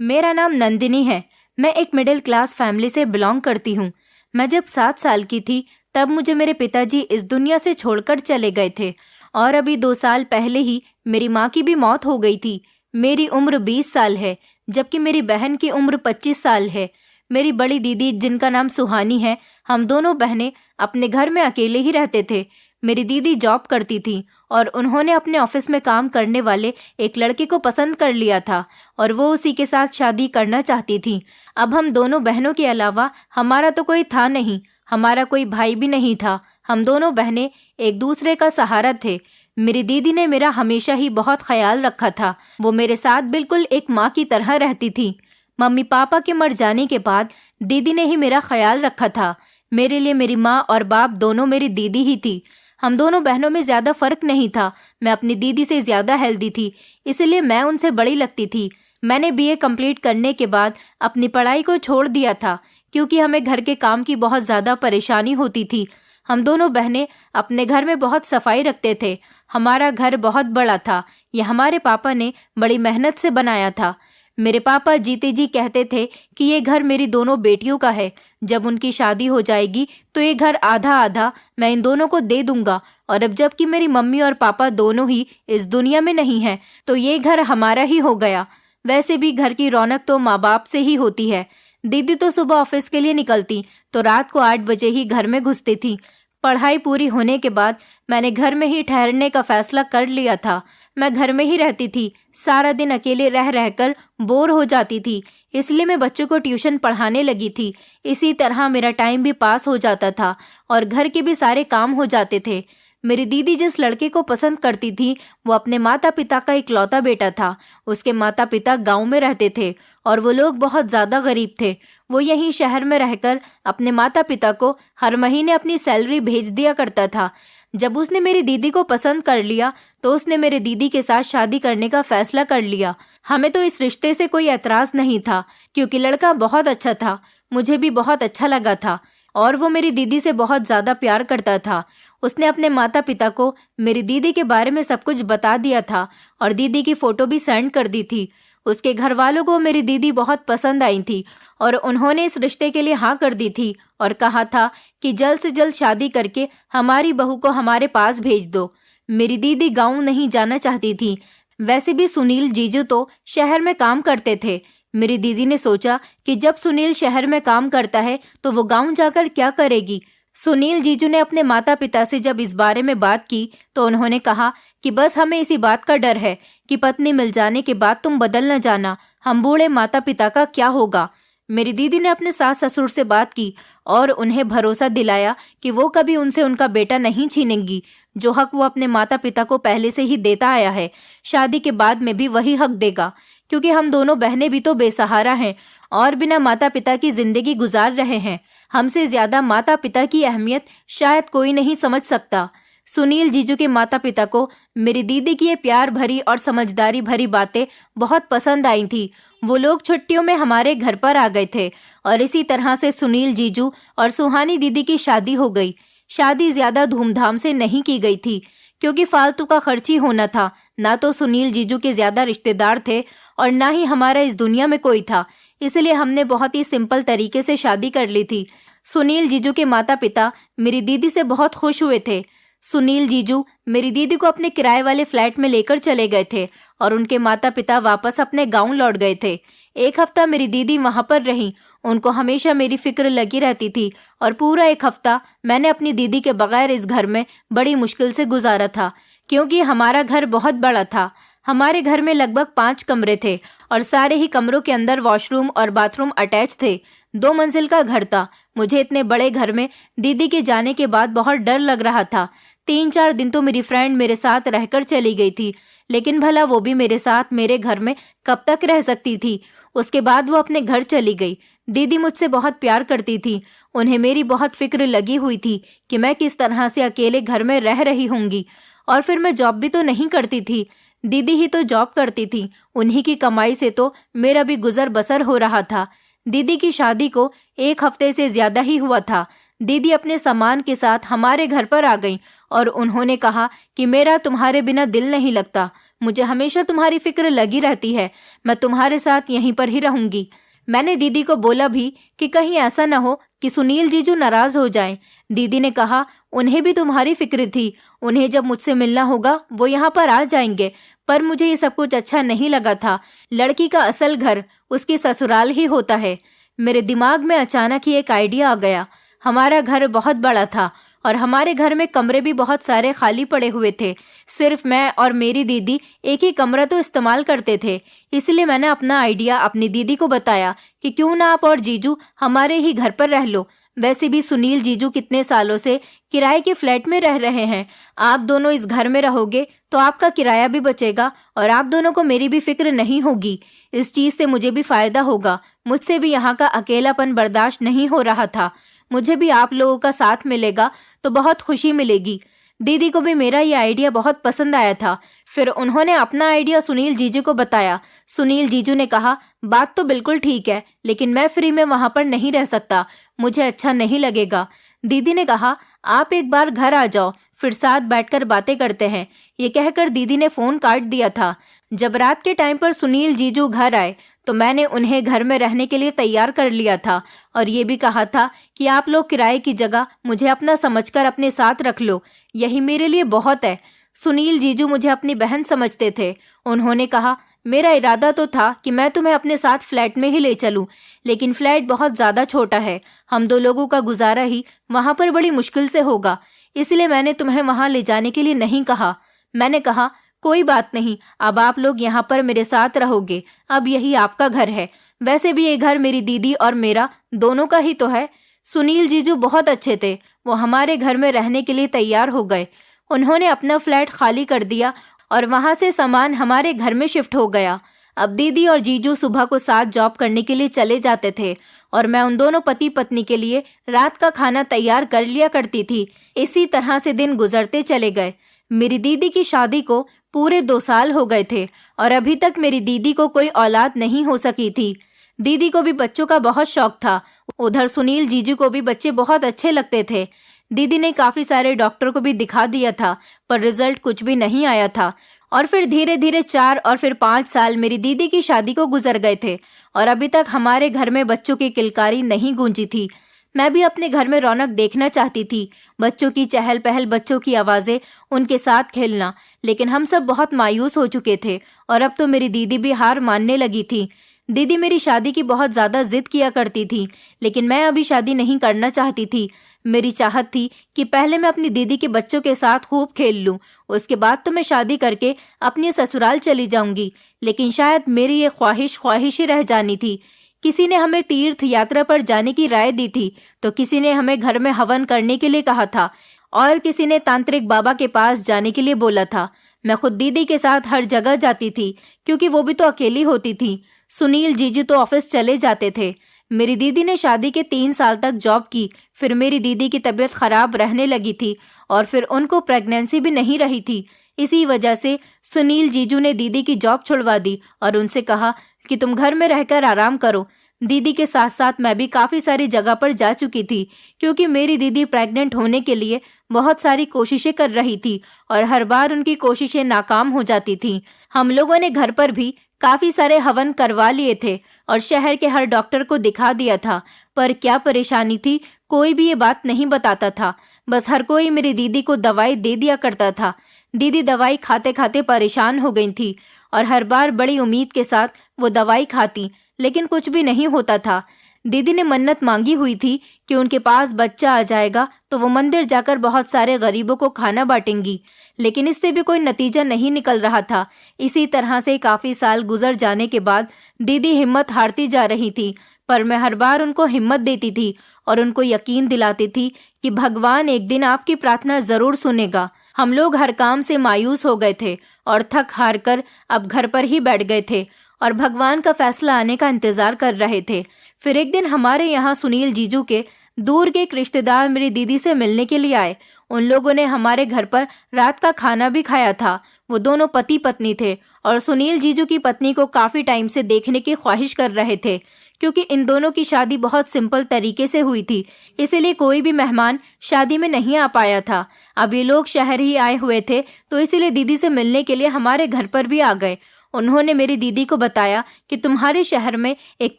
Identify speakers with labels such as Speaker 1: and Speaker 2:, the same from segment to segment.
Speaker 1: मेरा नाम नंदिनी है। मैं एक मिडिल क्लास फैमिली से बिलोंग करती हूँ। मैं जब 7 साल की थी तब मुझे मेरे पिताजी इस दुनिया से छोड़कर चले गए थे और अभी 2 साल पहले ही मेरी माँ की भी मौत हो गई थी। मेरी उम्र 20 साल है, जबकि मेरी बहन की उम्र 25 साल है। मेरी बड़ी दीदी जिनका नाम सुहानी है, हम दोनों बहनें अपने घर में अकेले ही रहते थे। मेरी दीदी जॉब करती थी और उन्होंने अपने ऑफिस में काम करने वाले एक लड़के को पसंद कर लिया था और वो उसी के साथ शादी करना चाहती थी। अब हम दोनों बहनों के अलावा हमारा तो कोई था नहीं, हमारा कोई भाई भी नहीं था। हम दोनों बहनें एक दूसरे का सहारा थे। मेरी दीदी ने मेरा हमेशा ही बहुत ख्याल रखा था। वो मेरे साथ बिल्कुल एक माँ की तरह रहती थी। मम्मी पापा के मर जाने के बाद दीदी ने ही मेरा ख्याल रखा था। मेरे लिए मेरी माँ और बाप दोनों मेरी दीदी ही थी। हम दोनों बहनों में ज्यादा फर्क नहीं था। मैं अपनी दीदी से ज्यादा हेल्दी थी, इसलिए मैं उनसे बड़ी लगती थी। मैंने बीए कंप्लीट करने के बाद अपनी पढ़ाई को छोड़ दिया था क्योंकि हमें घर के काम की बहुत ज्यादा परेशानी होती थी। हम दोनों बहनें अपने घर में बहुत सफाई रखते थे। हमारा घर बहुत बड़ा था। यह हमारे पापा ने बड़ी मेहनत से बनाया था। मेरे पापा जीते जी कहते थे कि ये घर मेरी दोनों बेटियों का है। जब उनकी शादी हो जाएगी तो ये घर आधा आधा मैं इन दोनों को दे दूंगा, और अब जबकि मेरी मम्मी और पापा दोनों ही इस दुनिया में नहीं हैं, तो ये घर हमारा ही हो गया। वैसे भी घर की रौनक तो माँ बाप से ही होती है। दीदी तो सुबह ऑफिस के लिए निकलती तो रात को 8 बजे ही घर में घुसती थी। पढ़ाई पूरी होने के बाद मैंने घर में ही ठहरने का फैसला कर लिया था। मैं घर में ही रहती थी। सारा दिन अकेले रह रहकर बोर हो जाती थी, इसलिए मैं बच्चों को ट्यूशन पढ़ाने लगी थी। इसी तरह मेरा टाइम भी पास हो जाता था और घर के भी सारे काम हो जाते थे। मेरी दीदी जिस लड़के को पसंद करती थी वो अपने माता पिता का इकलौता बेटा था। उसके माता पिता गांव में रहते थे और वो लोग बहुत ज्यादा गरीब थे। वो यहीं शहर में रहकर अपने माता पिता को हर महीने अपनी सैलरी भेज दिया करता था। जब उसने मेरी दीदी को पसंद कर लिया तो उसने मेरे दीदी के साथ शादी करने का फैसला कर लिया। हमें तो इस रिश्ते से कोई एतराज नहीं था क्योंकि लड़का बहुत अच्छा था। मुझे भी बहुत अच्छा लगा था और वो मेरी दीदी से बहुत ज्यादा प्यार करता था। उसने अपने माता पिता को मेरी दीदी के बारे में सब कुछ बता दिया था और दीदी की फोटो भी सेंड कर दी थी। उसके घर वालों को मेरी दीदी बहुत पसंद आई थी और उन्होंने इस रिश्ते के लिए हाँ कर दी थी और कहा था कि जल्द से जल्द शादी करके हमारी बहू को हमारे पास भेज दो। मेरी दीदी गांव नहीं जाना चाहती थी। वैसे भी सुनील जीजू तो शहर में काम करते थे। मेरी दीदी ने सोचा कि जब सुनील शहर में काम करता है तो वो गांव जाकर क्या करेगी। सुनील जीजू ने अपने माता पिता से जब इस बारे में बात की तो उन्होंने कहा कि बस हमें इसी बात का डर है कि पत्नी मिल जाने के बाद तुम बदल न जाना, हम बूढ़े माता पिता का क्या होगा। मेरी दीदी ने अपने सास ससुर से बात की और उन्हें भरोसा दिलाया कि वो कभी उनसे उनका बेटा नहीं छीनेंगी। जो हक वो अपने माता पिता को पहले से ही देता आया है, शादी के बाद में भी वही हक देगा, क्योंकि हम दोनों बहनें भी तो बेसहारा हैं और बिना माता पिता की जिंदगी गुजार रहे हैं। हमसे ज्यादा माता पिता की अहमियत शायद कोई नहीं समझ सकता। सुनील जीजू के माता पिता को मेरी दीदी की ये प्यार भरी और समझदारी भरी बातें बहुत पसंद आई थी। वो लोग छुट्टियों में हमारे घर पर आ गए थे और इसी तरह से सुनील जीजू और सुहानी दीदी की शादी हो गई। शादी ज्यादा धूमधाम से नहीं की गई थी क्योंकि फालतू का खर्च ही होना था। ना तो सुनील जीजू के ज्यादा रिश्तेदार थे और ना ही हमारा इस दुनिया में कोई था, इसलिए हमने बहुत ही सिंपल तरीके से शादी कर ली थी। सुनील जीजू के माता पिता मेरी दीदी से बहुत खुश हुए थे। सुनील जीजू मेरी दीदी को अपने किराए वाले फ्लैट में लेकर चले गए थे और उनके माता पिता वापस अपने गांव लौट गए थे। 1 हफ्ता मेरी दीदी वहां पर रही। उनको हमेशा मेरी फिक्र लगी रहती थी और पूरा 1 हफ्ता मैंने अपनी दीदी के बगैर इस घर में बड़ी मुश्किल से गुजारा था, क्योंकि हमारा घर बहुत बड़ा था। हमारे घर में लगभग 5 कमरे थे और सारे ही कमरों के अंदर वॉशरूम और बाथरूम अटैच थे। 2 मंजिल का घर था। मुझे इतने बड़े घर में दीदी के जाने के बाद बहुत डर लग रहा था। 3-4 दिन तो मेरी फ्रेंड मेरे साथ रहकर चली गई थी, लेकिन भला वो भी मेरे साथ मेरे घर में कब तक रह सकती थी। उसके बाद वो अपने घर चली गई। दीदी मुझसे बहुत प्यार करती थी। उन्हें मेरी बहुत फिक्र लगी हुई थी कि मैं किस तरह से अकेले घर में रह रही होंगी। और फिर मैं जॉब भी तो नहीं करती थी, दीदी ही तो जॉब करती थी। उन्हीं की कमाई से तो मेरा भी गुजर बसर हो रहा था। दीदी की शादी को 1 हफ्ते से ज्यादा ही हुआ था। दीदी अपने सामान के साथ हमारे घर पर आ गई और उन्होंने कहा कि मेरा तुम्हारे बिना दिल नहीं लगता, मुझे हमेशा तुम्हारी फिक्र लगी रहती है। मैं तुम्हारे साथ यहीं पर ही रहूंगी। मैंने दीदी को बोला भी कि कहीं ऐसा न हो कि सुनील जीजू नाराज हो जाएं। दीदी ने कहा, उन्हें भी तुम्हारी फिक्र थी, उन्हें जब मुझसे मिलना होगा वो यहाँ पर आ जाएंगे। पर मुझे ये सब कुछ अच्छा नहीं लगा था। लड़की का असल घर उसकी ससुराल ही होता है। मेरे दिमाग में अचानक ही एक आइडिया आ गया। हमारा घर बहुत बड़ा था और हमारे घर में कमरे भी बहुत सारे खाली पड़े हुए थे। सिर्फ मैं और मेरी दीदी एक ही कमरा तो इस्तेमाल करते थे। इसलिए मैंने अपना आइडिया अपनी दीदी को बताया कि क्यों ना आप और जीजू हमारे ही घर पर रह लो। वैसे भी सुनील जीजू कितने सालों से किराए के फ्लैट में रह रहे हैं। आप दोनों इस घर में रहोगे तो आपका किराया भी बचेगा और आप दोनों को मेरी भी फिक्र नहीं होगी। इस चीज से मुझे भी फायदा होगा। मुझसे भी यहाँ का अकेलापन बर्दाश्त नहीं हो रहा था। मुझे भी आप लोगों का साथ मिलेगा तो बहुत खुशी मिलेगी। दीदी को भी मेरा ये आइडिया बहुत पसंद आया था। फिर उन्होंने अपना आइडिया सुनील जीजू को बताया। सुनील जीजू ने कहा, बात तो बिल्कुल ठीक है, लेकिन मैं फ्री में वहां पर नहीं रह सकता, मुझे अच्छा नहीं लगेगा। दीदी ने कहा, आप एक बार घर आ जाओ, फिर साथ बैठकर बातें करते हैं। ये कहकर दीदी ने फोन काट दिया था। जब रात के टाइम पर सुनील जीजू घर आए तो मैंने उन्हें घर में रहने के लिए तैयार कर लिया था और ये भी कहा था कि आप लोग किराए की जगह मुझे अपना समझकर अपने साथ रख लो, यही मेरे लिए बहुत है। सुनील जीजू मुझे अपनी बहन समझते थे। उन्होंने कहा, मेरा इरादा तो था कि मैं तुम्हें अपने साथ फ्लैट में ही ले चलूं, लेकिन फ्लैट बहुत ज्यादा छोटा है, हम दो लोगों का गुजारा ही वहां पर बड़ी मुश्किल से होगा, इसलिए मैंने तुम्हें वहां ले जाने के लिए नहीं कहा। मैंने कहा, कोई बात नहीं, अब आप लोग यहाँ पर मेरे साथ रहोगे, अब यही आपका घर है। वैसे भी ये घर मेरी दीदी और मेरा दोनों का ही तो है। सुनील जीजू बहुत अच्छे थे, वो हमारे घर में रहने के लिए तैयार हो गए। उन्होंने अपना फ्लैट खाली कर दिया और वहां से सामान हमारे घर में शिफ्ट हो गया। अब दीदी और जीजू सुबह को साथ जॉब करने के लिए चले जाते थे और मैं उन दोनों पति पत्नी के लिए रात का खाना तैयार कर लिया करती थी। इसी तरह से दिन गुजरते चले गए। मेरी दीदी की शादी को पूरे 2 साल हो गए थे और अभी तक मेरी दीदी को कोई औलाद नहीं हो सकी थी। दीदी को भी बच्चों का बहुत शौक था। उधर सुनील जीजू को भी बच्चे बहुत अच्छे लगते थे। दीदी ने काफी सारे डॉक्टर को भी दिखा दिया था, पर रिजल्ट कुछ भी नहीं आया था। और फिर धीरे धीरे 4 और फिर 5 साल मेरी दीदी की शादी को गुजर गए थे और अभी तक हमारे घर में बच्चों की किलकारी नहीं गूंजी थी। मैं भी अपने घर में रौनक देखना चाहती थी, बच्चों की चहल पहल, बच्चों की आवाजें, उनके साथ खेलना। लेकिन हम सब बहुत मायूस हो चुके थे और अब तो मेरी दीदी भी हार मानने लगी थी। दीदी मेरी शादी की बहुत ज्यादा जिद किया करती थी, लेकिन मैं अभी शादी नहीं करना चाहती थी। मेरी चाहत थी कि पहले मैं अपनी दीदी के बच्चों के साथ खूब खेल लूं, उसके बाद तो मैं शादी करके अपने ससुराल चली जाऊंगी। लेकिन शायद मेरी ये ख्वाहिश ही रह जानी थी। किसी ने हमें तीर्थ यात्रा पर जाने की राय दी थी, तो किसी ने हमें घर में हवन करने के लिए कहा था और किसी ने तांत्रिक बाबा के पास जाने के लिए बोला था। मैं खुद दीदी के साथ हर जगह जाती थी, क्योंकि वो भी तो अकेली होती थी। सुनील जीजू तो ऑफिस चले जाते थे। मेरी दीदी ने शादी के 3 साल तक जॉब की। फिर मेरी दीदी की तबीयत खराब रहने लगी थी और फिर उनको प्रेगनेंसी भी नहीं रही थी। इसी वजह से सुनील जीजू ने दीदी की जॉब छुड़वा दी और उनसे कहा कि तुम घर में रहकर आराम करो। दीदी के साथ साथ मैं भी काफी सारी जगह पर जा चुकी थी, क्योंकि मेरी दीदी प्रेग्नेंट होने के लिए बहुत सारी कोशिशें कर रही थी और हर बार उनकी कोशिशें नाकाम हो जाती थी। हम लोगों ने घर पर भी काफी सारे हवन करवा लिए थे और शहर के हर डॉक्टर को दिखा दिया था, पर क्या परेशानी थी कोई भी ये बात नहीं बताता था। बस हर कोई मेरी दीदी को दवाई दे दिया करता था। दीदी दवाई खाते खाते परेशान हो गई थी और हर बार बड़ी उम्मीद के साथ वो दवाई खाती, लेकिन कुछ भी नहीं होता था। दीदी ने मन्नत मांगी हुई थी कि उनके पास बच्चा आ जाएगा तो वो मंदिर जाकर बहुत सारे गरीबों को खाना बांटेंगी, लेकिन इससे भी कोई नतीजा नहीं निकल रहा था। इसी तरह से काफी साल गुजर जाने के बाद दीदी हिम्मत हारती जा रही थी, पर मैं हर बार उनको हिम्मत देती थी और उनको यकीन दिलाती थी कि भगवान एक दिन आपकी प्रार्थना जरूर सुनेगा। हम लोग हर काम से मायूस हो गए थे और थक हार कर अब घर पर ही बैठ गए थे और भगवान का फैसला आने का इंतजार कर रहे थे। फिर एक दिन हमारे यहाँ सुनील जीजू के दूर के एक रिश्तेदार मेरी दीदी से मिलने के लिए आए। उन लोगों ने हमारे घर पर रात का खाना भी खाया था। वो दोनों पति पत्नी थे और सुनील जीजू की पत्नी को काफी टाइम से देखने की ख्वाहिश कर रहे थे, क्योंकि इन दोनों की शादी बहुत सिंपल तरीके से हुई थी, इसीलिए कोई भी मेहमान शादी में नहीं आ पाया था। अब ये लोग शहर ही आए हुए थे, तो इसीलिए दीदी से मिलने के लिए हमारे घर पर भी आ गए। उन्होंने मेरी दीदी को बताया कि तुम्हारे शहर में एक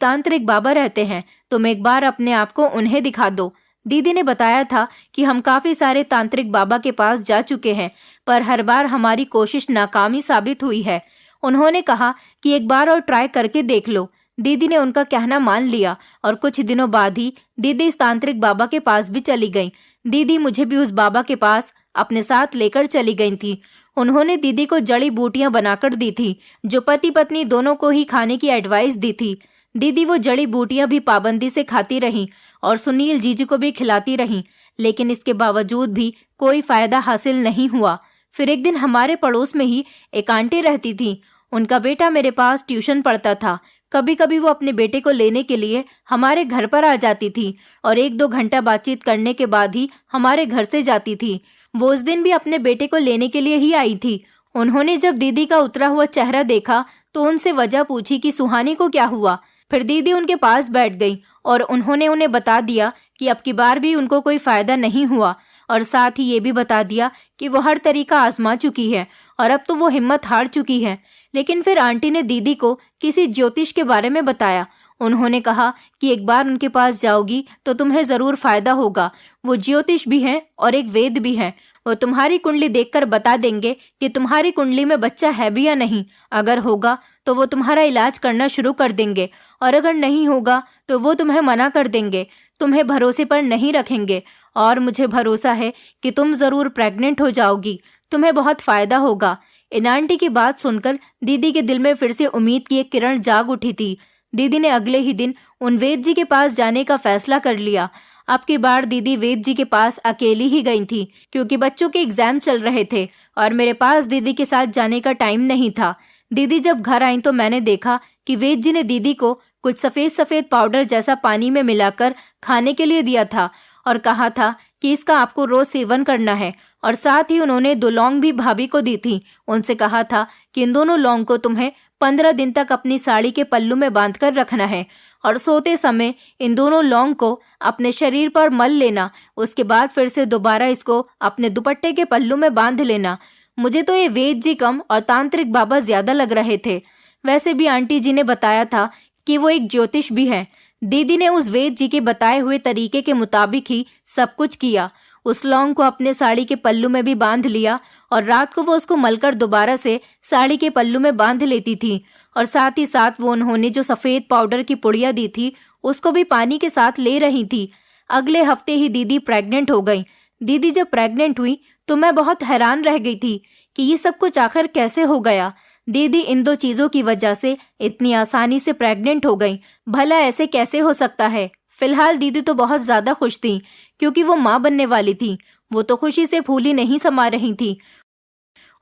Speaker 1: तांत्रिक बाबा रहते हैं, तुम एक बार अपने आप को उन्हें दिखा दो। दीदी ने बताया था कि हम काफी सारे तांत्रिक बाबा के पास जा चुके हैं, पर हर बार हमारी कोशिश नाकामी साबित हुई है। उन्होंने कहा कि एक बार और ट्राई करके देख लो। दीदी ने उनका कहना मान लिया और कुछ दिनों बाद ही दीदी इस तांत्रिक बाबा के पास भी चली गई। दीदी मुझे भी उस बाबा के पास अपने साथ लेकर चली गई थी। उन्होंने दीदी को जड़ी बूटियां बनाकर दी थी, जो पति पत्नी दोनों को ही खाने की एडवाइस दी थी। दीदी वो जड़ी बूटियां भी पाबंदी से खाती रहीं और सुनील जीजू को भी खिलाती रहीं, लेकिन इसके बावजूद भी कोई फायदा हासिल नहीं हुआ। फिर एक दिन हमारे पड़ोस में ही एक आंटी रहती थी। उनका बेटा मेरे पास ट्यूशन पढ़ता था। कभी कभी वो अपने बेटे को लेने के लिए हमारे घर पर आ जाती थी और 1-2 घंटा बातचीत करने के बाद ही हमारे घर से जाती थी। वो उस दिन भी अपने बेटे को लेने के लिए ही आई थी। उन्होंने जब दीदी का उतरा हुआ चेहरा देखा तो उनसे वजह पूछी कि सुहानी को क्या हुआ। फिर दीदी उनके पास बैठ गई और उन्होंने उन्हें बता दिया कि अब की बार भी उनको कोई फायदा नहीं हुआ, और साथ ही ये भी बता दिया कि वो हर तरीका आजमा चुकी है और अब तो वो हिम्मत हार चुकी है। लेकिन फिर आंटी ने दीदी को किसी ज्योतिष के बारे में बताया। उन्होंने कहा कि एक बार उनके पास जाओगी तो तुम्हें जरूर फायदा होगा। वो ज्योतिष भी हैं और एक वेद भी हैं। वो तुम्हारी कुंडली देखकर बता देंगे कि तुम्हारी कुंडली में बच्चा है भी या नहीं। अगर होगा तो वो तुम्हारा इलाज करना शुरू कर देंगे, और अगर नहीं होगा तो वो तुम्हें मना कर देंगे, तुम्हें भरोसे पर नहीं रखेंगे। और मुझे भरोसा है कि तुम जरूर प्रेग्नेंट हो जाओगी, तुम्हें बहुत फायदा होगा। इन आंटी की बात सुनकर दीदी के दिल में फिर से उम्मीद की एक किरण जाग उठी थी। दीदी ने अगले ही दिन उन वेद जी के पास जाने का फैसला कर लिया। अब की बार दीदी वेद जी के पास अकेली ही गई थी, क्योंकि बच्चों के एग्जाम चल रहे थे और मेरे पास दीदी के साथ जाने का टाइम नहीं था। दीदी जब घर आई तो मैंने देखा कि वेद जी ने दीदी को कुछ सफेद सफेद पाउडर जैसा पानी में मिलाकर खाने के लिए दिया था और कहा था कि इसका आपको रोज सेवन करना है। और साथ ही उन्होंने 2 लौंग भी भाभी को दी थी। उनसे कहा था कि इन दोनों लौंग को तुम्हें 15 दिन तक अपनी साड़ी के पल्लू में बांधकर रखना है और सोते समय इन दोनों लौंग को अपने शरीर पर मल लेना। उसके बाद फिर से दोबारा इसको अपने दुपट्टे के पल्लू में बांध लेना। मुझे तो ये वेद जी कम और तांत्रिक बाबा ज्यादा लग रहे थे। वैसे भी आंटी जी ने बताया था कि वो एक ज्योतिष भी है। दीदी ने उस वेद जी के बताए हुए तरीके के मुताबिक ही सब कुछ किया। उस लौंग को अपने साड़ी के पल्लू में भी बांध लिया और रात को वो उसको मलकर दोबारा से साड़ी के पल्लू में बांध लेती थी। और साथ ही साथ वो उन्होंने जो सफेद पाउडर की पुड़िया दी थी उसको भी पानी के साथ ले रही थी। अगले हफ्ते ही दीदी प्रेग्नेंट हो गई। दीदी जब प्रेग्नेंट हुई तो मैं बहुत हैरान रह गई थी कि ये सब कुछ आखिर कैसे हो गया। दीदी इन 2 चीजों की वजह से इतनी आसानी से प्रेग्नेंट हो गई। भला ऐसे कैसे हो सकता है। फिलहाल दीदी तो बहुत ज्यादा खुश थी, क्योंकि वो माँ बनने वाली थी। वो तो खुशी से फूली नहीं समा रही थी।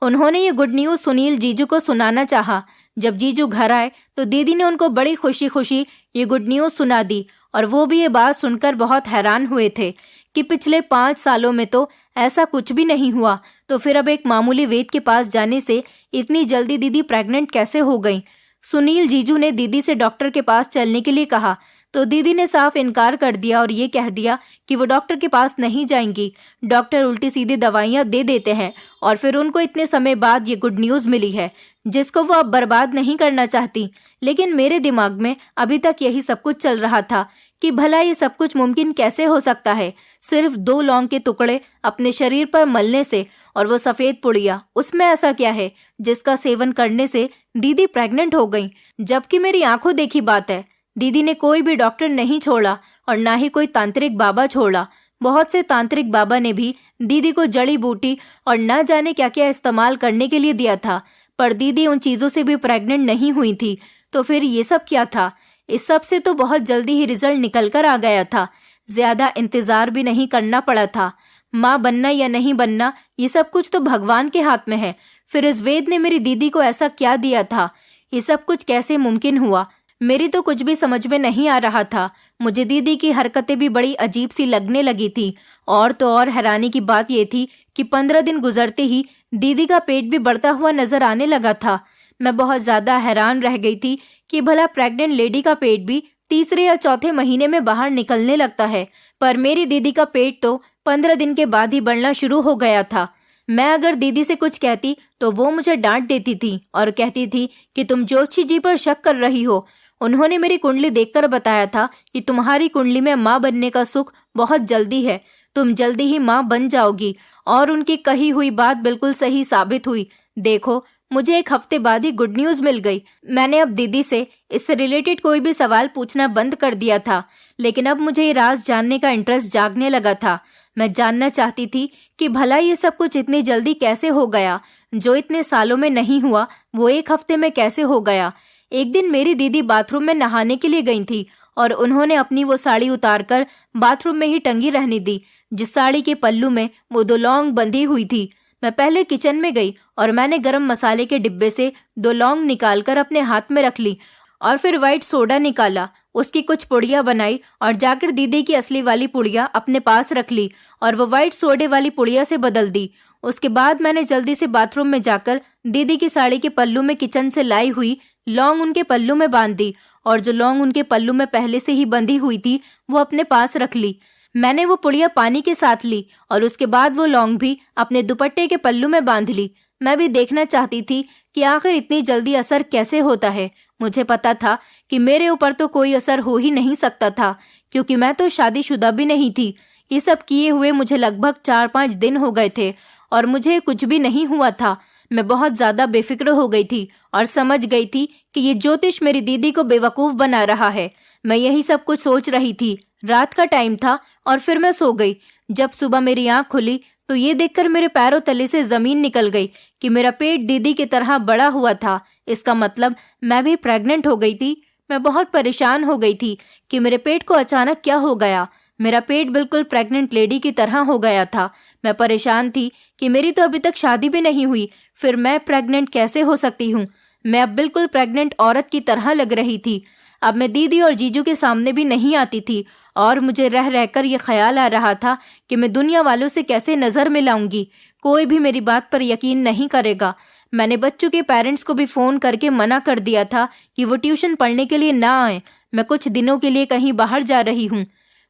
Speaker 1: उन्होंने ये गुड न्यूज सुनील जीजू को सुनाना चाहा। जब जीजू घर आए तो दीदी ने उनको बड़ी खुशी खुशी ये गुड न्यूज सुना दी, और वो भी ये बात सुनकर बहुत हैरान हुए थे कि पिछले 5 सालों में तो ऐसा कुछ भी नहीं हुआ, तो फिर अब एक मामूली वेद के पास जाने से इतनी जल्दी दीदी प्रेग्नेंट कैसे हो गई। सुनील जीजू ने दीदी से डॉक्टर के पास चलने के लिए कहा, तो दीदी ने साफ इनकार कर दिया और ये कह दिया कि वो डॉक्टर के पास नहीं जाएंगी। डॉक्टर उल्टी सीधी दवाइयां दे देते हैं, और फिर उनको इतने समय बाद ये गुड न्यूज मिली है जिसको वो अब बर्बाद नहीं करना चाहती। लेकिन मेरे दिमाग में अभी तक यही सब कुछ चल रहा था कि भला ये सब कुछ मुमकिन कैसे हो सकता है। सिर्फ 2 लौंग के टुकड़े अपने शरीर पर मलने से, और वो सफेद पुड़िया, उसमें ऐसा क्या है जिसका सेवन करने से दीदी प्रेग्नेंट हो गई। जबकि मेरी आंखों देखी बात है, दीदी ने कोई भी डॉक्टर नहीं छोड़ा और ना ही कोई तांत्रिक बाबा छोड़ा। बहुत से तांत्रिक बाबा ने भी दीदी को जड़ी बूटी और ना जाने क्या क्या इस्तेमाल करने के लिए दिया था, पर दीदी उन चीजों से भी प्रेग्नेंट नहीं हुई थी। तो फिर ये सब क्या था। इस सब से तो बहुत जल्दी ही रिजल्ट निकल कर आ गया था। ज्यादा इंतजार भी नहीं करना पड़ा था। माँ बनना या नहीं बनना ये सब कुछ तो भगवान के हाथ में है। फिर इस वेद ने मेरी दीदी को ऐसा क्या दिया था। ये सब कुछ कैसे मुमकिन हुआ। मेरी तो कुछ भी समझ में नहीं आ रहा था। मुझे दीदी की हरकतें भी बड़ी अजीब सी लगने लगी थी। और तो और हैरानी की बात ये थी कि 15 दिन गुजरते ही दीदी का पेट भी बढ़ता हुआ नजर आने लगा था। मैं बहुत ज्यादा हैरान रह गई थी कि भला प्रेग्नेंट लेडी का पेट भी तीसरे या चौथे महीने में बाहर निकलने लगता है, पर मेरी दीदी का पेट तो 15 दिन के बाद ही बढ़ना शुरू हो गया था। मैं अगर दीदी से कुछ कहती तो वो मुझे डांट देती थी और कहती थी कि तुम ज्योतिषी जी पर शक कर रही हो। उन्होंने मेरी कुंडली देखकर बताया था कि तुम्हारी कुंडली में माँ बनने का सुख बहुत जल्दी है, तुम जल्दी ही माँ बन जाओगी। और उनकी कही हुई बात बिल्कुल सही साबित हुई। देखो, मुझे एक हफ्ते बाद ही गुड न्यूज मिल गई। मैंने अब दीदी से इससे रिलेटेड कोई भी सवाल पूछना बंद कर दिया था, लेकिन अब मुझे ये राज जानने का इंटरेस्ट जागने लगा था। मैं जानना चाहती थी कि भला ये सब कुछ इतनी जल्दी कैसे हो गया। जो इतने सालों में नहीं हुआ वो एक हफ्ते में कैसे हो गया। एक दिन मेरी दीदी बाथरूम में नहाने के लिए गई थी और उन्होंने अपनी वो साड़ी उतारकर बाथरूम में ही टंगी रहने दी, जिस साड़ी के पल्लू में वो 2 लौंग बंधी हुई थी। मैं पहले किचन में गई और मैंने गरम मसाले के डिब्बे से 2 लौंग निकालकर अपने हाथ में रख ली और फिर व्हाइट सोडा निकाला, उसकी कुछ पुड़िया बनाई और जाकर दीदी की असली वाली पुड़िया अपने पास रख ली और वो व्हाइट सोडे वाली पुड़िया से बदल दी। उसके बाद मैंने जल्दी से बाथरूम में जाकर दीदी की साड़ी के पल्लू में किचन से लाई हुई लौंग उनके पल्लू में बांध दी और जो लौंग उनके पल्लू में पहले से ही बंधी हुई थी वो अपने पास रख ली। मैंने वो पुड़िया पानी के साथ ली और उसके बाद वो लौंग भी अपने दुपट्टे के पल्लू में बांध ली। मैं भी देखना चाहती थी कि आखिर इतनी जल्दी असर कैसे होता है। मुझे पता था कि मेरे ऊपर तो कोई असर हो ही नहीं सकता था, क्योंकि मैं तो शादीशुदा भी नहीं थी। ये सब किए हुए मुझे लगभग 4-5 दिन हो गए थे और मुझे कुछ भी नहीं हुआ था। मैं बहुत ज्यादा बेफिक्र हो गई थी और समझ गई थी कि ये ज्योतिष मेरी दीदी को बेवकूफ बना रहा है। मैं यही सब कुछ सोच रही थी। रात का टाइम था और फिर मैं सो गई। जब सुबह मेरी आंख खुली तो ये देखकर मेरे पैरों तले से जमीन निकल गई कि मेरा पेट दीदी की तरह बड़ा हुआ था। इसका मतलब मैं भी प्रेग्नेंट हो गई थी। मैं बहुत परेशान हो गई थी कि मेरे पेट को अचानक क्या हो गया। मेरा पेट बिल्कुल प्रेग्नेंट लेडी की तरह हो गया था। मैं परेशान थी कि मेरी तो अभी तक शादी भी नहीं हुई, फिर मैं प्रेग्नेंट कैसे हो सकती हूँ। मैं अब बिल्कुल प्रेग्नेंट औरत की तरह लग रही थी। अब मैं दीदी और जीजू के सामने भी नहीं आती थी और मुझे रह रहकर ये ख्याल आ रहा था कि मैं दुनिया वालों से कैसे नजर मिलाऊंगी। कोई भी मेरी बात पर यकीन नहीं करेगा। मैंने बच्चों के पेरेंट्स को भी फोन करके मना कर दिया था कि वो ट्यूशन पढ़ने के लिए ना आए। मैं कुछ दिनों के लिए कहीं बाहर जा रही हूँ।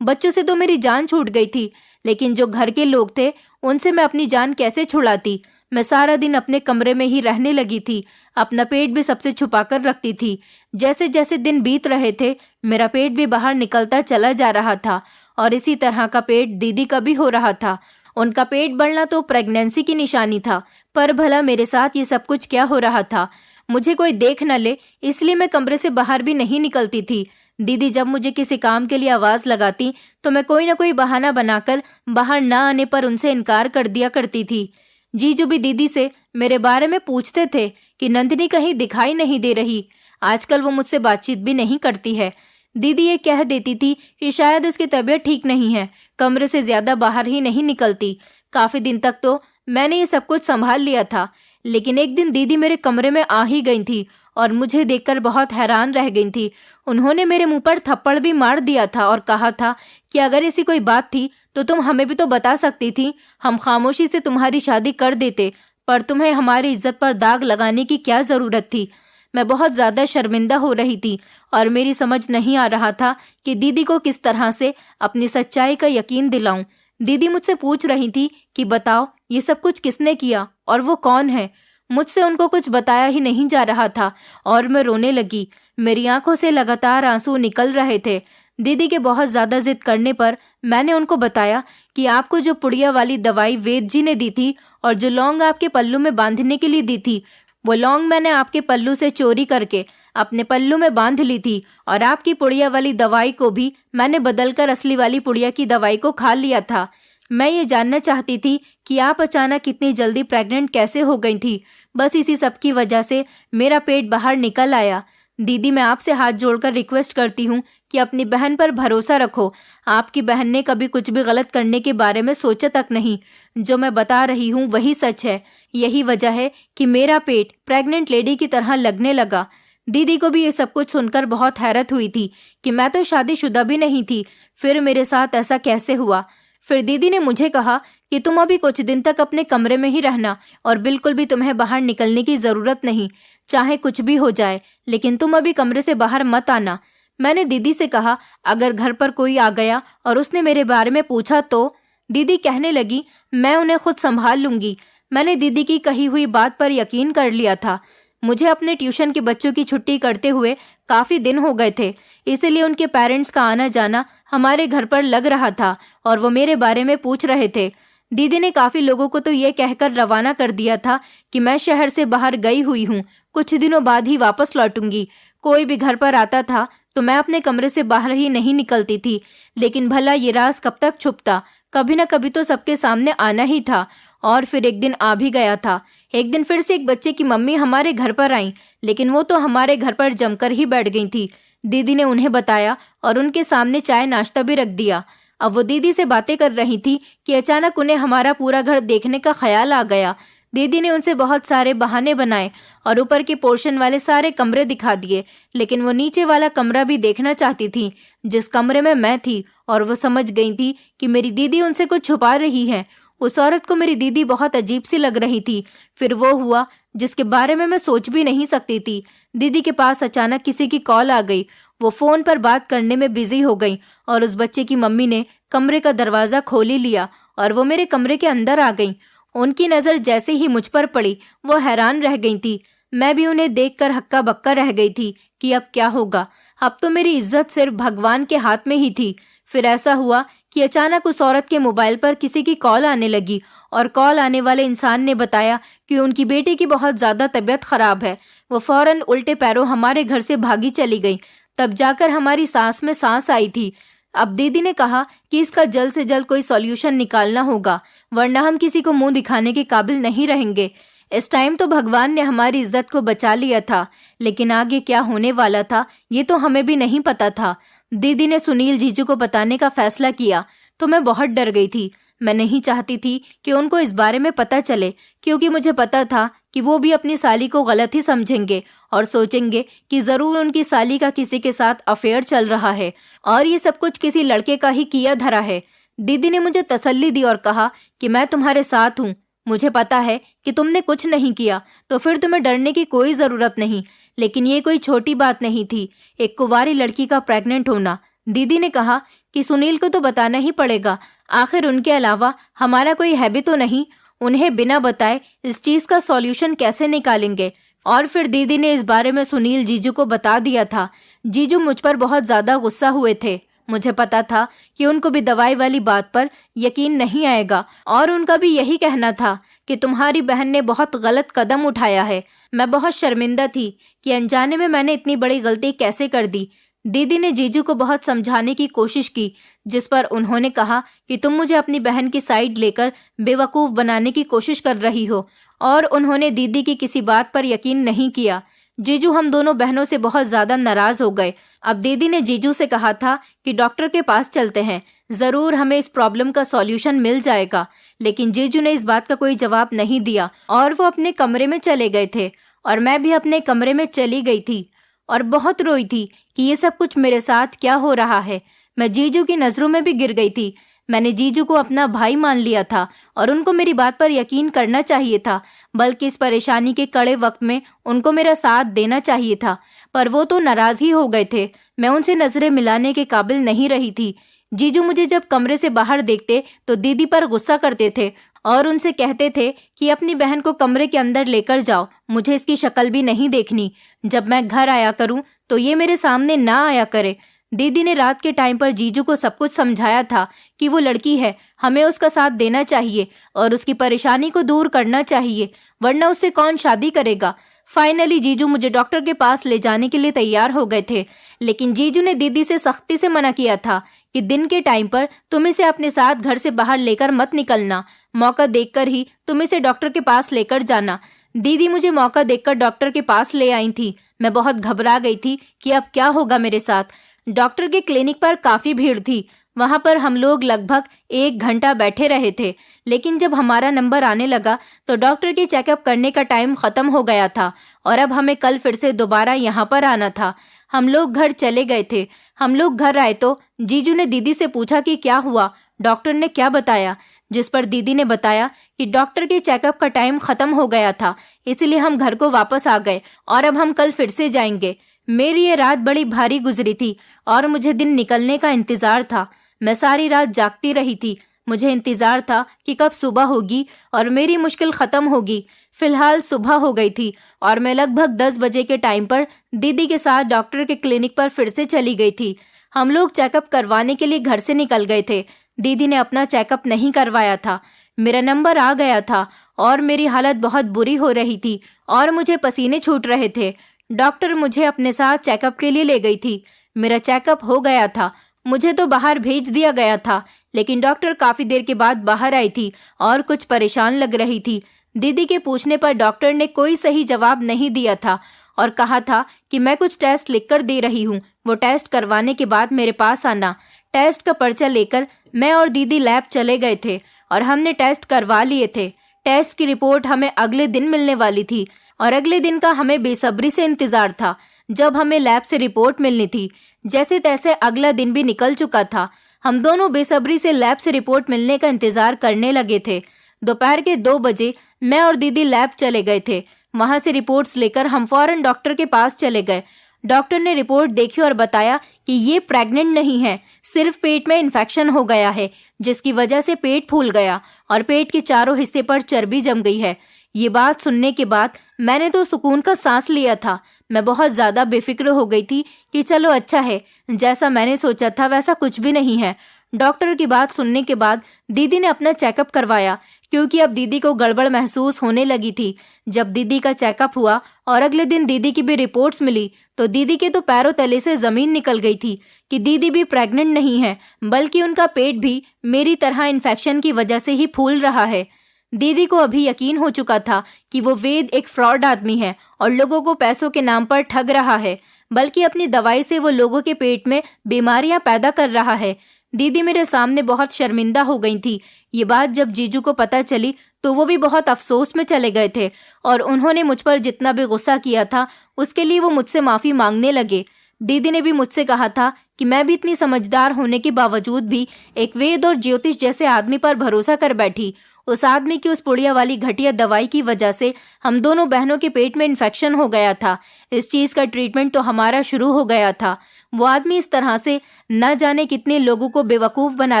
Speaker 1: बच्चों से तो मेरी जान छूट गई थी, लेकिन जो घर के लोग थे उनसे मैं अपनी जान कैसे छुड़ाती। मैं सारा दिन अपने कमरे में ही रहने लगी थी। अपना पेट भी सबसे छुपा कर रखती थी। जैसे जैसे दिन बीत रहे थे मेरा पेट भी बाहर निकलता चला जा रहा था और इसी तरह का पेट दीदी का भी हो रहा था। उनका पेट बढ़ना तो प्रेगनेंसी की निशानी था, पर भला मेरे साथ ये सब कुछ क्या हो रहा था। मुझे कोई देख न ले इसलिए मैं कमरे से बाहर भी नहीं निकलती थी। दीदी जब मुझे किसी काम के लिए आवाज लगाती तो मैं कोई ना कोई बहाना बनाकर बाहर ना आने पर उनसे इनकार कर दिया करती थी। जीजू भी दीदी से मेरे बारे में पूछते थे कि नंदिनी कहीं दिखाई नहीं दे रही। आजकल वो मुझसे बातचीत भी नहीं करती है। दीदी ये कह देती थी कि शायद उसकी तबीयत ठीक नहीं है, कमरे से ज्यादा बाहर ही नहीं निकलती। काफी दिन तक तो मैंने ये सब कुछ संभाल लिया था, लेकिन एक दिन दीदी मेरे कमरे में आ ही गई थी और मुझे देखकर बहुत हैरान रह गई थी। उन्होंने मेरे मुंह पर थप्पड़ भी मार दिया था और कहा था कि अगर ऐसी कोई बात थी तो तुम हमें भी तो बता सकती थी। हम खामोशी से तुम्हारी शादी कर देते, पर तुम्हें हमारी इज्जत पर दाग लगाने की क्या जरूरत थी। मैं बहुत ज्यादा शर्मिंदा हो रही थी और मेरी समझ नहीं आ रहा था कि दीदी को किस तरह से अपनी सच्चाई का यकीन दिलाऊं। दीदी मुझसे पूछ रही थी कि बताओ ये सब कुछ किसने किया और वो कौन है। मुझसे उनको कुछ बताया ही नहीं जा रहा था और मैं रोने लगी। मेरी आंखों से लगातार आंसू निकल रहे थे। दीदी के बहुत ज्यादा जिद करने पर मैंने उनको बताया कि आपको जो पुड़िया वाली दवाई वेद जी ने दी थी और जो लौंग आपके पल्लू में बांधने के लिए दी थी, वो लौंग मैंने आपके पल्लू से चोरी करके अपने पल्लू में बांध ली थी और आपकी पुड़िया वाली दवाई को भी मैंने बदलकर असली वाली पुड़िया की दवाई को खा लिया था। मैं ये जानना चाहती थी कि आप अचानक इतनी जल्दी प्रेग्नेंट कैसे हो गई थी। बस इसी सब की वजह से मेरा पेट बाहर निकल आया। दीदी मैं आपसे हाथ जोड़कर रिक्वेस्ट करती हूँ कि अपनी बहन पर भरोसा रखो। आपकी बहन ने कभी कुछ भी गलत करने के बारे में सोचा तक नहीं। जो मैं बता रही हूँ वही सच है। यही वजह है कि मेरा पेट प्रेग्नेंट लेडी की तरह लगने लगा। दीदी को भी ये सब कुछ सुनकर बहुत हैरत हुई थी कि मैं तो शादीशुदा भी नहीं थी, फिर मेरे साथ ऐसा कैसे हुआ। फिर दीदी ने मुझे कहा कि तुम अभी कुछ दिन तक अपने कमरे में ही रहना और बिल्कुल भी तुम्हें बाहर निकलने की जरूरत नहीं, चाहे कुछ भी हो जाए, लेकिन तुम अभी कमरे से बाहर मत आना। मैंने दीदी से कहा, अगर घर पर कोई आ गया और उसने मेरे बारे में पूछा तो? दीदी कहने लगी, मैं उन्हें खुद संभाल लूंगी। मैंने दीदी की कही हुई बात पर यकीन कर लिया था। मुझे अपने ट्यूशन के बच्चों की छुट्टी करते हुए काफी दिन हो गए थे, इसलिए उनके पेरेंट्स का आना जाना हमारे घर पर लग रहा था और वो मेरे बारे में पूछ रहे थे। दीदी ने काफी लोगों को तो ये कहकर रवाना कर दिया था कि मैं शहर से बाहर गई हुई हूँ, कुछ दिनों बाद ही वापस लौटूंगी। कोई भी घर पर आता था तो मैं अपने कमरे से बाहर ही नहीं निकलती थी, लेकिन भला ये राज कब तक छुपता? कभी न कभी तो सबके सामने आना ही था। और फिर एक दिन आ भी गया था। एक दिन फिर से एक बच्चे की मम्मी हमारे घर पर आई, लेकिन वो तो हमारे घर पर जमकर ही बैठ गई थी। दीदी ने उन्हें बताया और उनके सामने चाय नाश्ता भी रख दिया। अब वो दीदी से बातें कर रही थी कि अचानक उन्हें हमारा पूरा घर देखने का ख्याल आ गया। दीदी ने उनसे बहुत सारे बहाने बनाए और ऊपर के पोर्शन वाले सारे कमरे दिखा दिए, लेकिन वो नीचे वाला कमरा भी देखना चाहती थी जिस कमरे में मैं थी। और वो समझ गई थी कि मेरी दीदी उनसे कुछ छुपा रही है। उस औरत को मेरी दीदी बहुत अजीब सी लग रही थी। फिर वो हुआ जिसके बारे में मैं सोच भी नहीं सकती थी। दीदी के पास अचानक किसी की कॉल आ गई। वो फोन पर बात करने में बिजी हो गई और उस बच्चे की मम्मी ने कमरे का दरवाजा खोल ही लिया और वो मेरे कमरे के अंदर आ गई। उनकी नजर जैसे ही मुझ पर पड़ी वो हैरान रह गई थी। मैं भी उन्हें देखकर हक्का बक्का रह गई थी कि अब क्या होगा। अब तो मेरी इज्जत सिर्फ भगवान के हाथ में ही थी। फिर ऐसा हुआ कि अचानक उस औरत के मोबाइल पर किसी की कॉल आने लगी और कॉल आने वाले इंसान ने बताया कि उनकी बेटी की बहुत ज्यादा तबीयत खराब है। वो फौरन उल्टे पैरों हमारे घर से भागी चली गई। तब जाकर हमारी सांस में सांस आई थी। अब दीदी ने कहा कि इसका जल्द से जल्द कोई सॉल्यूशन निकालना होगा, वरना हम किसी को मुंह दिखाने के काबिल नहीं रहेंगे। इस टाइम तो भगवान ने हमारी इज्जत को बचा लिया था, लेकिन आगे क्या होने वाला था ये तो हमें भी नहीं पता था। दीदी ने सुनील जीजू को बताने का फैसला किया तो मैं बहुत डर गई थी। मैं नहीं चाहती थी कि उनको इस बारे में पता चले, क्योंकि मुझे पता था कि वो भी अपनी साली को गलत ही समझेंगे और सोचेंगे कि जरूर उनकी साली का किसी के साथ अफेयर चल रहा है और ये सब कुछ किसी लड़के का ही किया धरा है। दीदी ने मुझे तसल्ली दी और कहा कि मैं तुम्हारे साथ हूँ। मुझे पता है कि तुमने कुछ नहीं किया, तो फिर तुम्हें डरने की कोई जरूरत नहीं। लेकिन ये कोई छोटी बात नहीं थी, एक कुंवारी लड़की का प्रेग्नेंट होना। दीदी ने कहा कि सुनील को तो बताना ही पड़ेगा, आखिर उनके अलावा हमारा कोई है भी तो नहीं। उन्हें बिना बताए इस चीज का सॉल्यूशन कैसे निकालेंगे। और फिर दीदी ने इस बारे में सुनील जीजू को बता दिया था। जीजू मुझ पर बहुत ज्यादा गुस्सा हुए थे। मुझे पता था कि उनको भी दवाई वाली बात पर यकीन नहीं आएगा और उनका भी यही कहना था कि तुम्हारी बहन ने बहुत गलत कदम उठाया है। मैं बहुत शर्मिंदा थी कि अनजाने में मैंने इतनी बड़ी गलती कैसे कर दी। दीदी ने जीजू को बहुत समझाने की कोशिश की, जिस पर उन्होंने कहा कि तुम मुझे अपनी बहन की साइड लेकर बेवकूफ बनाने की कोशिश कर रही हो, और उन्होंने दीदी की किसी बात पर यकीन नहीं किया। जीजू हम दोनों बहनों से बहुत ज्यादा नाराज हो गए। अब दीदी ने जीजू से कहा था कि डॉक्टर के पास चलते हैं, जरूर हमें इस प्रॉब्लम का सॉल्यूशन मिल जाएगा। लेकिन जीजू ने इस बात का कोई जवाब नहीं दिया और वो अपने कमरे में चले गए थे और मैं भी अपने कमरे में चली गई थी और बहुत रोई थी कि ये सब कुछ मेरे साथ क्या हो रहा है। मैं जीजू की नजरों में भी गिर गई थी। मैंने जीजू को अपना भाई मान लिया था और उनको मेरी बात पर यकीन करना चाहिए था, बल्कि इस परेशानी के कड़े वक्त में उनको मेरा साथ देना चाहिए था। पर वो तो नाराज ही हो गए थे। मैं उनसे नजरें मिलाने के काबिल नहीं रही थी। जीजू मुझे जब कमरे से बाहर देखते तो दीदी पर गुस्सा करते थे और उनसे कहते थे कि अपनी बहन को कमरे के अंदर लेकर जाओ, मुझे इसकी शक्ल भी नहीं देखनी। जब मैं घर आया करूं तो ये मेरे सामने ना आया करे। दीदी ने रात के टाइम पर जीजू को सब कुछ समझाया था कि वो लड़की है, हमें उसका साथ देना चाहिए और उसकी परेशानी को दूर करना चाहिए, वरना उससे कौन शादी करेगा। फाइनली जीजू मुझे डॉक्टर के पास ले जाने के लिए तैयार हो गए थे, लेकिन जीजू ने दीदी से सख्ती से मना किया था कि दिन के टाइम पर तुम इसे अपने साथ घर से बाहर लेकर मत निकलना, मौका देखकर ही तुम इसे डॉक्टर के पास लेकर जाना। दीदी मुझे मौका देखकर डॉक्टर के पास ले आई थी। मैं बहुत घबरा गई थी कि अब क्या होगा मेरे साथ। डॉक्टर के क्लिनिक पर काफी भीड़ थी। वहां पर हम लोग लगभग 1 घंटा बैठे रहे थे, लेकिन जब हमारा नंबर आने लगा तो डॉक्टर के चेकअप करने का टाइम खत्म हो गया था और अब हमें कल फिर से दोबारा यहाँ पर आना था। हम लोग घर चले गए थे। हम लोग घर आए तो जीजू ने दीदी से पूछा कि क्या हुआ, डॉक्टर ने क्या बताया, जिस पर दीदी ने बताया कि डॉक्टर के चेकअप का टाइम खत्म हो गया था, इसलिए हम घर को वापस आ गए और अब हम कल फिर से जाएंगे। मेरी ये रात बड़ी भारी गुजरी थी और मुझे दिन निकलने का इंतजार था। मैं सारी रात जागती रही थी। मुझे इंतजार था कि कब सुबह होगी और मेरी मुश्किल खत्म होगी। फिलहाल सुबह हो गई थी और मैं लगभग 10 बजे के टाइम पर दीदी के साथ डॉक्टर के क्लिनिक पर फिर से चली गई थी। हम लोग चेकअप करवाने के लिए घर से निकल गए थे। दीदी ने अपना चेकअप नहीं करवाया था। मेरा नंबर आ गया था और मेरी हालत बहुत बुरी हो रही थी और मुझे पसीने छूट रहे थे। डॉक्टर मुझे अपने साथ चेकअप के लिए ले गई थी। मेरा चेकअप हो गया था। मुझे तो बाहर भेज दिया गया था, लेकिन डॉक्टर काफी देर के बाद बाहर आई थी और कुछ परेशान लग रही थी। दीदी के पूछने पर डॉक्टर ने कोई सही जवाब नहीं दिया था और कहा था कि मैं कुछ टेस्ट लिखकर दे रही हूँ, वो टेस्ट करवाने के बाद मेरे पास आना। टेस्ट का पर्चा लेकर मैं और दीदी लैब चले गए थे और हमने टेस्ट करवा लिए थे। टेस्ट की रिपोर्ट हमें अगले दिन मिलने वाली थी और अगले दिन का हमें बेसब्री से इंतजार था, जब हमें लैब से रिपोर्ट मिलनी थी। जैसे तैसे अगला दिन भी निकल चुका था। हम दोनों बेसब्री से लैब से रिपोर्ट मिलने का इंतजार करने लगे थे। दोपहर के 2 बजे मैं और दीदी लैब चले गए थे। वहां से रिपोर्ट्स लेकर हम फौरन डॉक्टर के पास चले गए। डॉक्टर ने रिपोर्ट देखी और बताया कि ये प्रेग्नेंट नहीं है, सिर्फ पेट में इन्फेक्शन हो गया है, जिसकी वजह से पेट फूल गया और पेट के चारों हिस्से पर चर्बी जम गई है। ये बात सुनने के बाद मैंने तो सुकून का सांस लिया था। मैं बहुत ज्यादा बेफिक्र हो गई थी कि चलो अच्छा है, जैसा मैंने सोचा था वैसा कुछ भी नहीं है। डॉक्टर की बात सुनने के बाद दीदी ने अपना चेकअप करवाया, क्योंकि अब दीदी को गड़बड़ महसूस होने लगी थी। जब दीदी का चेकअप हुआ और अगले दिन दीदी की भी रिपोर्ट्स मिली, तो दीदी के तो पैरों तले से जमीन निकल गई थी कि दीदी भी प्रेग्नेंट नहीं है, बल्कि उनका पेट भी मेरी तरह इन्फेक्शन की वजह से ही फूल रहा है। दीदी को अभी यकीन हो चुका था कि वो वेद एक फ्रॉड आदमी है और लोगों को पैसों के नाम पर ठग रहा है, बल्कि अपनी दवाई से वो लोगों के पेट में बीमारियां पैदा कर रहा है। दीदी मेरे सामने बहुत शर्मिंदा हो गई थी। ये बात जब जीजू को पता चली तो वो भी बहुत अफसोस में चले गए थे और उन्होंने मुझ पर जितना भी गुस्सा किया था उसके लिए वो मुझसे माफी मांगने लगे। दीदी ने भी मुझसे कहा था कि मैं भी इतनी समझदार होने के बावजूद भी एक वेद और ज्योतिष जैसे आदमी पर भरोसा कर बैठी। उस आदमी की उस पुड़िया वाली घटिया दवाई की वजह से हम दोनों बहनों के पेट में इन्फेक्शन हो गया था। इस चीज का ट्रीटमेंट तो हमारा शुरू हो गया था। वो आदमी इस तरह से न जाने कितने लोगों को बेवकूफ बना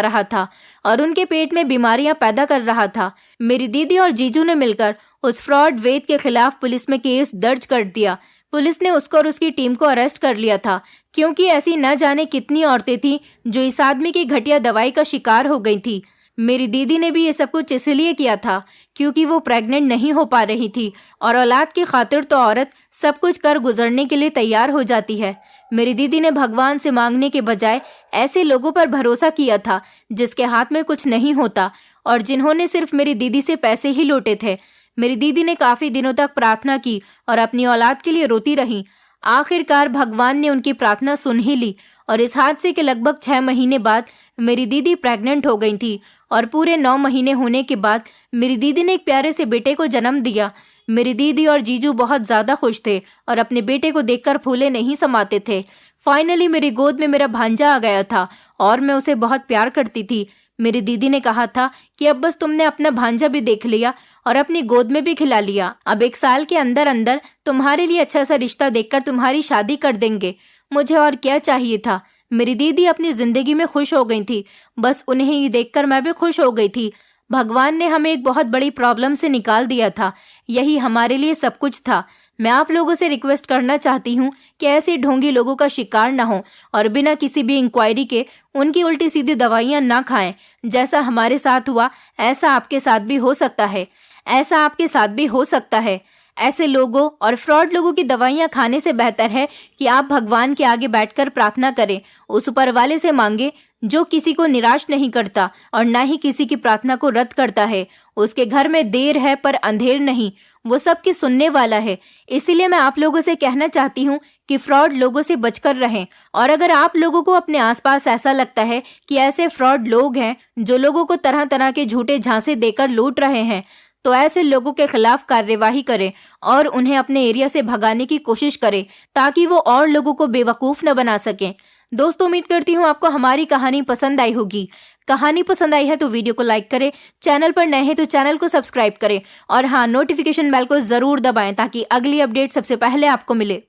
Speaker 1: रहा था और उनके पेट में बीमारियां पैदा कर रहा था। मेरी दीदी और जीजू ने मिलकर उस फ्रॉड वेद के खिलाफ पुलिस में केस दर्ज कर दिया। पुलिस ने उसको और उसकी टीम को अरेस्ट कर लिया था, क्योंकि ऐसी न जाने कितनी औरतें थीं जो इस आदमी की घटिया दवाई का शिकार हो गई थी। मेरी दीदी ने भी ये सब कुछ इसलिए किया था क्योंकि वो प्रेग्नेंट नहीं हो पा रही थी और औलाद की खातिर तो औरत सब कुछ कर गुजरने के लिए तैयार हो जाती है। मेरी दीदी ने भगवान से मांगने के बजाय ऐसे लोगों पर भरोसा किया था जिसके हाथ में कुछ नहीं होता और जिन्होंने सिर्फ मेरी दीदी से पैसे ही लूटे थे। मेरी दीदी ने काफी दिनों तक प्रार्थना की और अपनी औलाद के लिए रोती रही। आखिरकार भगवान ने उनकी प्रार्थना सुन ही ली और इस हादसे के लगभग 6 महीने बाद मेरी दीदी प्रेग्नेंट हो गई थी और पूरे 9 महीने होने के बाद मेरी दीदी ने एक प्यारे से बेटे को जन्म दिया। मेरी दीदी और जीजू बहुत ज्यादा खुश थे और अपने बेटे को देखकर फूले नहीं समाते थे। फाइनली मेरी गोद में मेरा भांजा आ गया था और मैं उसे बहुत प्यार करती थी। मेरी दीदी ने कहा था कि अब बस तुमने अपना भांजा भी देख लिया और अपनी गोद में भी खिला लिया, अब 1 साल के अंदर अंदर तुम्हारे लिए अच्छा सा रिश्ता देखकर तुम्हारी शादी कर देंगे। मुझे और क्या चाहिए था। मेरी दीदी अपनी जिंदगी में खुश हो गई थी। बस उन्हें ही देखकर मैं भी खुश हो गई थी। भगवान ने हमें एक बहुत बड़ी प्रॉब्लम से निकाल दिया था। यही हमारे लिए सब कुछ था। मैं आप लोगों से रिक्वेस्ट करना चाहती हूँ कि ऐसे ढोंगी लोगों का शिकार न हो और बिना किसी भी इंक्वायरी के उनकी उल्टी सीधी दवाइयाँ ना खाएं। जैसा हमारे साथ हुआ ऐसा आपके साथ भी हो सकता है। ऐसा आपके साथ भी हो सकता है। ऐसे लोगों और फ्रॉड लोगों की दवाइयां खाने से बेहतर है कि आप भगवान के आगे बैठकर प्रार्थना करें, उस ऊपर वाले से मांगे जो किसी को निराश नहीं करता और ना ही किसी की प्रार्थना को रद्द करता है। उसके घर में देर है पर अंधेर नहीं, वो सबकी सुनने वाला है। इसीलिए मैं आप लोगों से कहना चाहती हूँ कि फ्रॉड लोगों से बचकर रहें। और अगर आप लोगों को अपने आसपास ऐसा लगता है कि ऐसे फ्रॉड लोग हैं जो लोगों को तरह तरह के झूठे झांसे देकर लूट रहे हैं, तो ऐसे लोगों के खिलाफ कार्यवाही करें और उन्हें अपने एरिया से भगाने की कोशिश करें ताकि वो और लोगों को बेवकूफ न बना सकें। दोस्तों, उम्मीद करती हूँ आपको हमारी कहानी पसंद आई होगी। कहानी पसंद आई है तो वीडियो को लाइक करें, चैनल पर नए हैं तो चैनल को सब्सक्राइब करें और हाँ, नोटिफिकेशन बेल को जरूर दबाएं ताकि अगली अपडेट सबसे पहले आपको मिले।